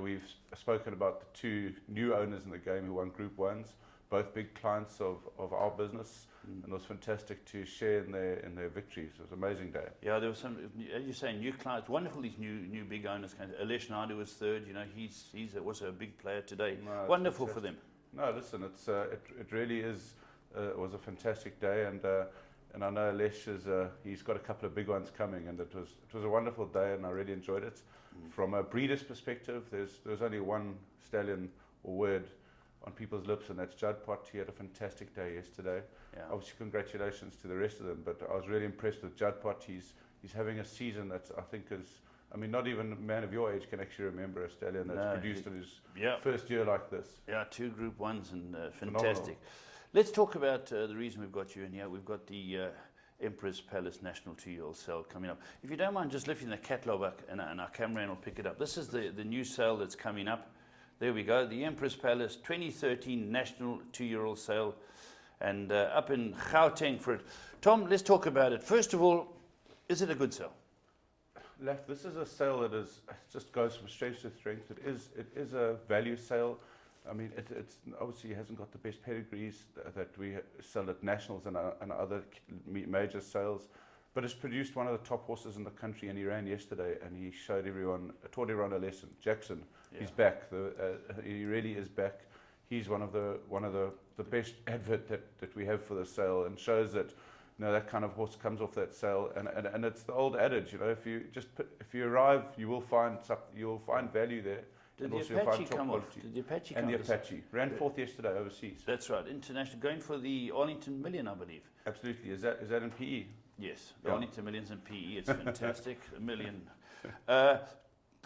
Speaker 5: We've spoken about the two new owners in the game who won Group 1s, both big clients of our business, and it was fantastic to share in their victories. It was an amazing day.
Speaker 2: Yeah, there was some, as you say, new clients. Wonderful, these new big owners. Alesh Naidu was third. You know, he's also a big player today.
Speaker 5: No, it's
Speaker 2: Wonderful for
Speaker 5: fantastic.
Speaker 2: them.
Speaker 5: No, listen, it really is. It was a fantastic day, and I know Alesh he's got a couple of big ones coming, and it was a wonderful day, and I really enjoyed it. From a breeder's perspective, there's only one stallion or word on people's lips, and that's Judd Pot. He had a fantastic day yesterday.
Speaker 2: Yeah.
Speaker 5: Obviously, congratulations to the rest of them, but I was really impressed with Judd Pot. He's having a season that I think is, I mean, not even a man of your age can actually remember a stallion that's
Speaker 2: No,
Speaker 5: produced in his
Speaker 2: Yeah.
Speaker 5: first year like this.
Speaker 2: Yeah, 2 Group 1s and
Speaker 5: Phenomenal.
Speaker 2: fantastic. Let's talk about the reason we've got you in here. We've got the Emperor's Palace National 2-year-old sale coming up. If you don't mind just lifting the catalogue up and our cameraman will pick it up. This is the new sale that's coming up. There we go, the Emperor's Palace 2013 National 2-year-old sale, and up in Gauteng for it. Tom, let's talk about it. First of all, is it a good sale?
Speaker 5: Laf, this is a sale that is just goes from strength to strength. It is a value sale. I mean, it's obviously hasn't got the best pedigrees that we sell at nationals and other major sales, but it's produced one of the top horses in the country, and he ran yesterday, and he taught everyone a lesson. Jackson, he's back. He really is back. He's one of the best advert that we have for the sale, and shows that, you know, that kind of horse comes off that sale, and it's the old adage, you know, if you arrive, you will find value there.
Speaker 2: Did
Speaker 5: And
Speaker 2: the
Speaker 5: also you'll
Speaker 2: Apache
Speaker 5: find top
Speaker 2: come off?
Speaker 5: quality.
Speaker 2: Did the Apache
Speaker 5: And
Speaker 2: come
Speaker 5: the
Speaker 2: off?
Speaker 5: Apache ran fourth yesterday overseas.
Speaker 2: That's right, international, going for the Arlington Million, I believe.
Speaker 5: Absolutely. Is that in PE?
Speaker 2: Yes, the
Speaker 5: Yeah.
Speaker 2: Arlington Millions in PE. It's fantastic. A million.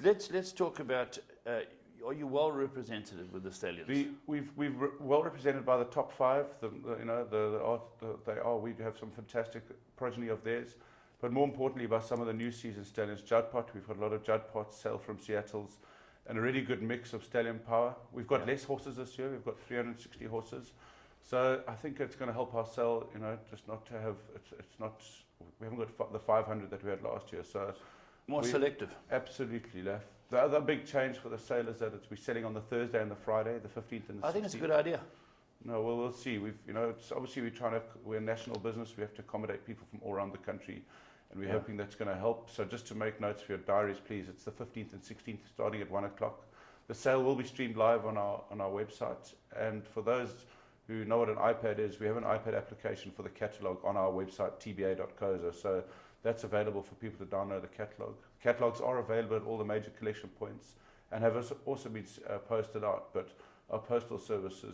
Speaker 2: Let's talk about. Are you well represented with the stallions?
Speaker 5: We've well represented by the top 5. They are. We have some fantastic progeny of theirs, but more importantly, by some of the new season stallions. Judd Pot. We've got a lot of Judd Pots. Sale from Seattle's. and a really good mix of stallion power. We've got less horses this year. We've got 360 horses. So I think it's going to help our sale, just not to have, it's not, we haven't got the 500 that we had last year. So
Speaker 2: More selective.
Speaker 5: Absolutely, Laf. The other big change for the sale is that we're selling on the Thursday and the Friday, the 15th and the 16th.
Speaker 2: I think it's a good idea.
Speaker 5: No, well, we'll see. It's obviously we're a national business. We have to accommodate people from all around the country, and we're hoping that's going to help. So just to make notes for your diaries, please, it's the 15th and 16th, starting at 1 o'clock. The sale will be streamed live on our website, and for those who know what an iPad is, we have an iPad application for the catalogue on our website, tba.coza. So that's available for people to download the catalogue. Catalogues are available at all the major collection points and have also been posted out, but our postal service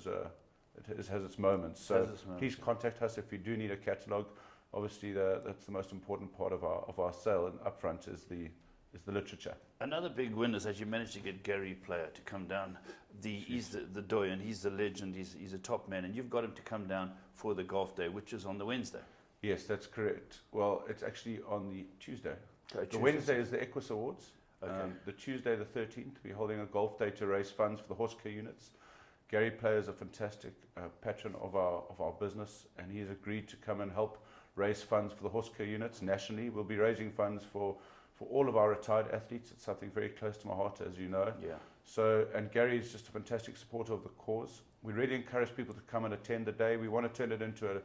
Speaker 5: has its moments. So please contact us if you do need a catalogue. Obviously, that's the most important part of our sale, and upfront is the literature.
Speaker 2: Another big win is that you managed to get Gary Player to come down. He's the doyen, he's the legend, he's a top man, and you've got him to come down for the golf day, which is on the Wednesday.
Speaker 5: Yes, that's correct. Well, it's actually on the Tuesday.
Speaker 2: Okay,
Speaker 5: the Wednesday is the Equus Awards.
Speaker 2: Okay.
Speaker 5: The Tuesday, the 13th, we're holding a golf day to raise funds for the horse care units. Gary Player is a fantastic patron of our business, and he has agreed to come and help raise funds for the horse care units nationally. We'll be raising funds for all of our retired athletes. It's something very close to my heart, as you know.
Speaker 2: Yeah.
Speaker 5: So, and Gary is just a fantastic supporter of the cause. We really encourage people to come and attend the day. We want to turn it into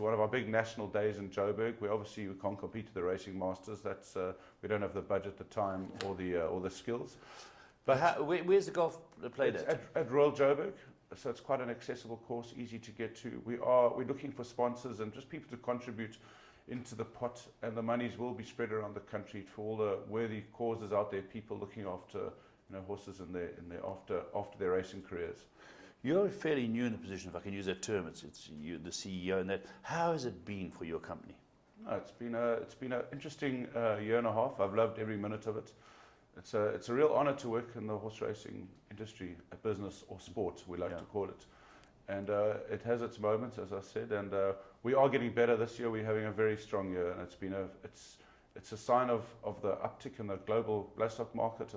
Speaker 5: one of our big national days in Joburg. We can't compete with the Racing Masters. That's we don't have the budget, the time, or the skills.
Speaker 2: But where's the golf played
Speaker 5: at Royal Joburg? So it's quite an accessible course, easy to get to. We're looking for sponsors and just people to contribute into the pot, and the monies will be spread around the country for all the worthy causes out there. People looking after horses in their after their racing careers.
Speaker 2: You're fairly new in the position, if I can use that term. It's you, the CEO, and that. How has it been for your company?
Speaker 5: It's been an interesting year and a half. I've loved every minute of it. It's a real honour to work in the horse racing industry, a business or sport, we like to call it. And it has its moments, as I said, and we are getting better this year. We're having a very strong year, and it's a sign of the uptick in the global bloodstock market.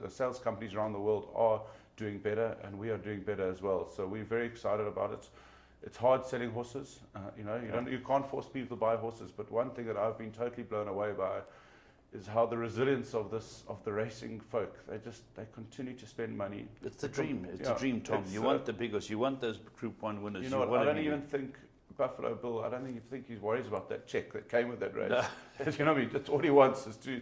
Speaker 5: Sales companies around the world are doing better, and we are doing better as well. So we're very excited about it. It's hard selling horses. You can't force people to buy horses, but one thing that I've been totally blown away by is how the resilience of the racing folk. They continue to spend money.
Speaker 2: It's the dream. It's a dream, Tom. You want the biggest. You want those Group 1 winners.
Speaker 5: You know what? I don't even think Buffalo Bill. I don't even think he worries about that check that came with that race. No. You know what I mean? That's all he wants is to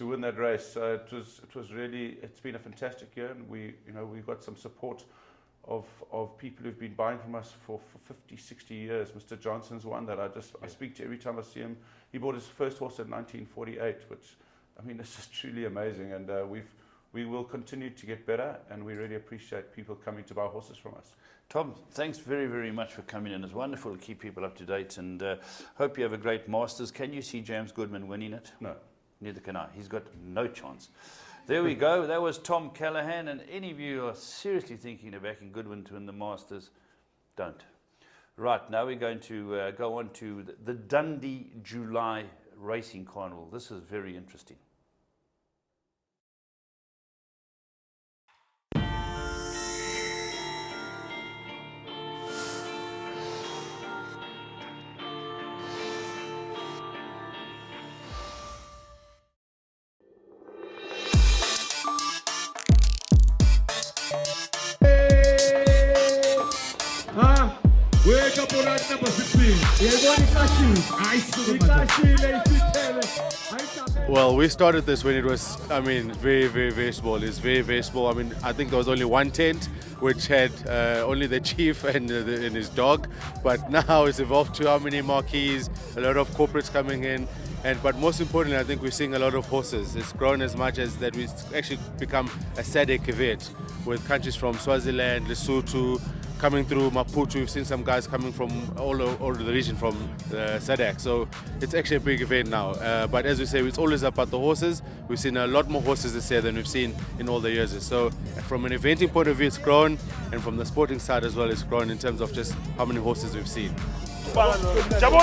Speaker 5: win that race. So it's been a fantastic year, and we got some support of people who've been buying from us for 50, 60 years. Mr. Johnson's one that I speak to every time I see him. He bought his first horse in 1948, which, I mean, it's just truly amazing. And we will continue to get better, and we really appreciate people coming to buy horses from us.
Speaker 2: Tom, thanks very, very much for coming in. It's wonderful to keep people up to date, and hope you have a great Masters. Can you see James Goodman winning it?
Speaker 5: No.
Speaker 2: Neither can I. He's got no chance. There we go. That was Tom Callahan. And any of you who are seriously thinking of backing Goodwin to win the Masters, don't. Right, now we're going to go on to the Dundee July Racing Carnival. This is very interesting.
Speaker 6: Wake up on that number 16. Well, we started this when it was, very, very, very small. It's very, very small. I think there was only one tent, which had only the chief and his dog. But now it's evolved to how many marquees, a lot of corporates coming in. But most importantly, I think we're seeing a lot of horses. It's grown as much as that we've actually become a SADC event with countries from Swaziland, Lesotho, coming through Maputo. We've seen some guys coming from all over the region from SADC. So it's actually a big event now. But as we say, it's always about the horses. We've seen a lot more horses this year than we've seen in all the years. So from an eventing point of view, it's grown. And from the sporting side as well, it's grown in terms of just how many horses we've seen.
Speaker 7: Let's go.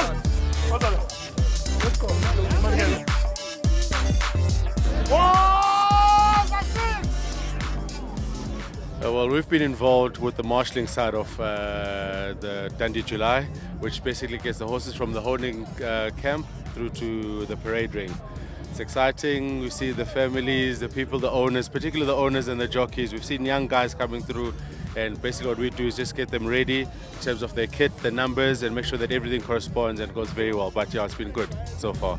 Speaker 6: Well, we've been involved with the marshalling side of the Dundee July, which basically gets the horses from the holding camp through to the parade ring. It's exciting. We see the families, the people, the owners, particularly the owners and the jockeys. We've seen young guys coming through, and basically what we do is just get them ready in terms of their kit, the numbers, and make sure that everything corresponds and goes very well. But yeah, it's been good so far.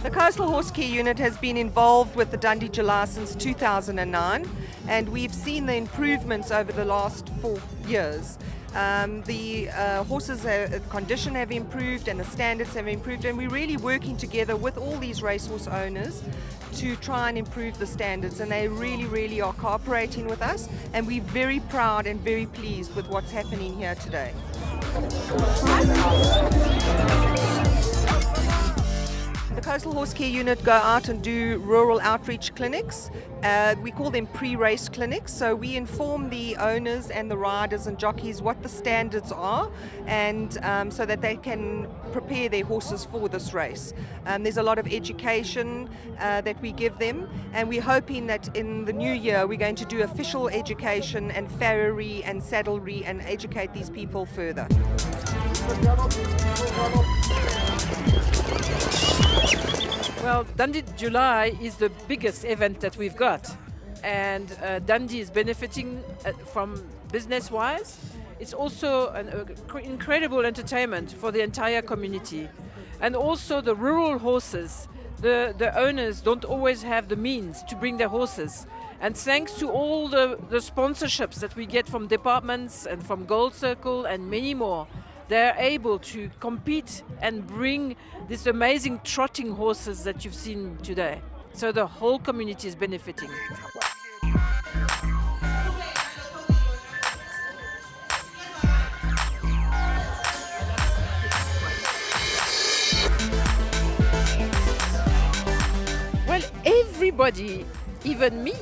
Speaker 8: The Coastal Horse Care Unit has been involved with the Dundee July since 2009, and we've seen the improvements over the last 4 years. The horses' condition have improved and the standards have improved, and we're really working together with all these racehorse owners to try and improve the standards, and they really are cooperating with us, and we're very proud and very pleased with what's happening here today. The Coastal Horse Care Unit go out and do rural outreach clinics. We call them pre-race clinics. So we inform the owners and the riders and jockeys what the standards are, and so that they can prepare their horses for this race. There's a lot of education that we give them, and we're hoping that in the new year we're going to do official education and farriery and saddlery and educate these people further.
Speaker 9: Well, Dundee July is the biggest event that we've got, and Dundee is benefiting from business-wise. It's also an incredible entertainment for the entire community, and also the rural horses. The owners don't always have the means to bring their horses, and thanks to all the sponsorships that we get from departments and from Gold Circle and many more, they're able to compete and bring these amazing trotting horses that you've seen today. So the whole community is benefiting. Well, everybody, even me,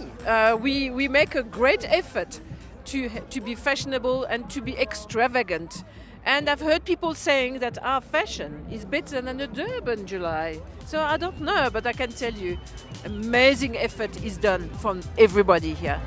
Speaker 9: we make a great effort to be fashionable and to be extravagant. And I've heard people saying that our fashion is better than a Durban July. So I don't know, but I can tell you, amazing effort is done from everybody here.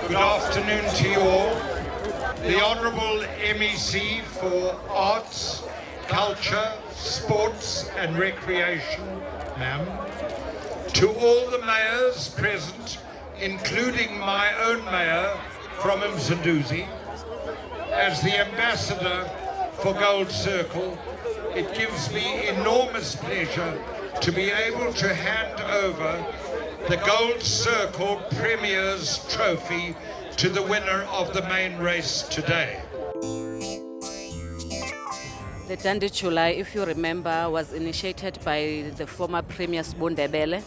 Speaker 10: Good afternoon to you all. The Honourable MEC for Arts, Culture, Sports and Recreation, ma'am. To all the mayors present, including my own mayor from Msunduzi, as the ambassador for Gold Circle, it gives me enormous pleasure to be able to hand over the Gold Circle Premier's Trophy to the winner of the main race today.
Speaker 11: The Dundee July, if you remember, was initiated by the former Premier Sibundebele,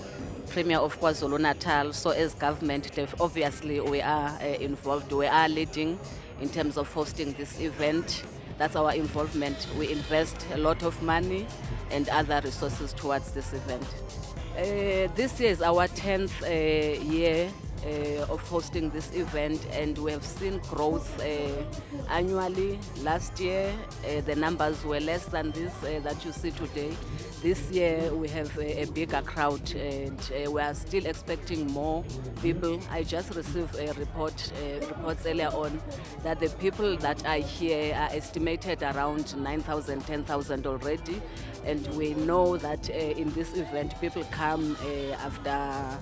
Speaker 11: Premier of KwaZulu-Natal. So as government, obviously we are involved, we are leading in terms of hosting this event. That's our involvement. We invest a lot of money and other resources towards this event. This year is our 10th year of hosting this event, and we have seen growth annually. Last year, the numbers were less than this that you see today. This year, we have a bigger crowd, and we are still expecting more people. I just received a reports earlier on that the people that are here are estimated around 9,000, 10,000 already, and we know that in this event, people come after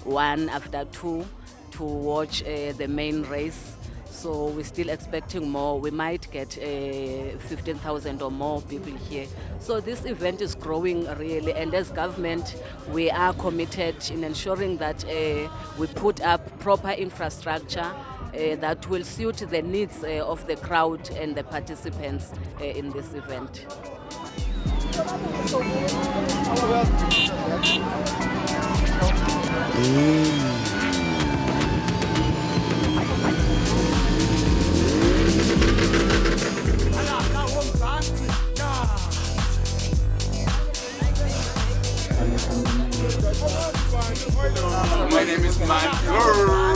Speaker 11: 1, after 2 to watch the main race. So we're still expecting more. We might get 15,000 or more people here. So this event is growing really, and as government, we are committed in ensuring that we put up proper infrastructure that will suit the needs of the crowd and the participants in this event.
Speaker 12: My name is Manfleur.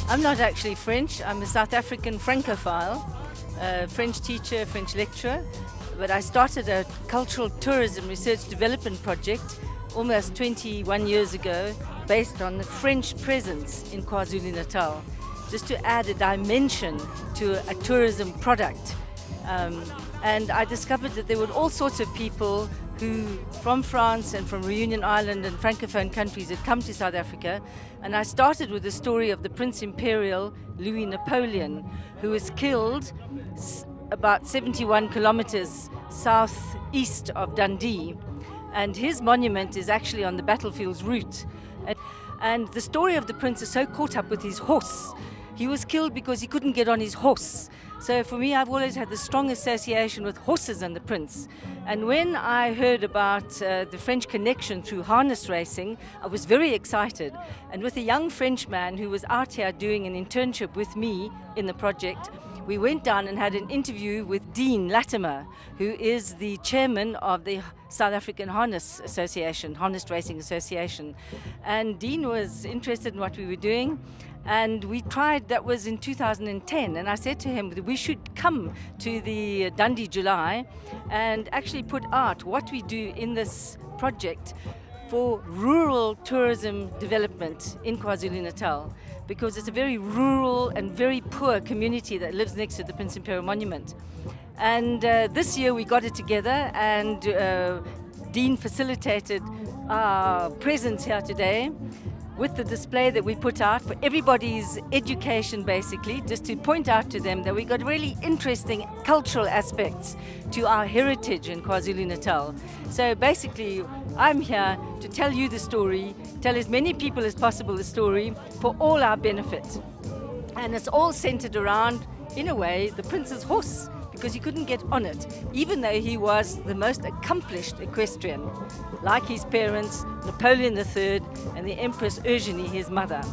Speaker 13: I'm not actually French. I'm a South African Francophile, French teacher, French lecturer. But I started a cultural tourism research development project almost 21 years ago based on the French presence in KwaZulu-Natal, just to add a dimension to a tourism product. And I discovered that there were all sorts of people who, from France and from Reunion Island and Francophone countries, had come to South Africa. And I started with the story of the Prince Imperial Louis Napoleon, who was killed about 71 kilometers southeast of Dundee. And his monument is actually on the battlefield's route. And the story of the prince is so caught up with his horse. He was killed because he couldn't get on his horse. So for me, I've always had this strong association with horses and the prince. And when I heard about the French connection through harness racing, I was very excited. And with a young Frenchman who was out here doing an internship with me in the project, we went down and had an interview with Dean Latimer, who is the chairman of the South African Harness Association, Harness Racing Association. And Dean was interested in what we were doing. And we tried, that was in 2010, and I said to him that we should come to the Dundee July and actually put out what we do in this project for rural tourism development in KwaZulu-Natal, because it's a very rural and very poor community that lives next to the Prince Imperial Monument. And this year we got it together, and Dean facilitated our presence here today with the display that we put out for everybody's education, basically, just to point out to them that we got really interesting cultural aspects to our heritage in KwaZulu-Natal. So basically, I'm here to tell you the story, tell as many people as possible the story for all our benefit. And it's all centered around, in a way, the prince's horse, because he couldn't get on it, even though he was the most accomplished equestrian, like his parents, Napoleon III and the Empress Eugenie, his mother.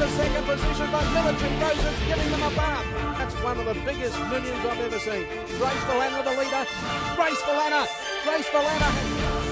Speaker 4: Second position, but Military Roses giving them a bath. That's one of the biggest minions I've ever seen. Graceful Anna, the leader. Graceful Anna. Graceful Anna.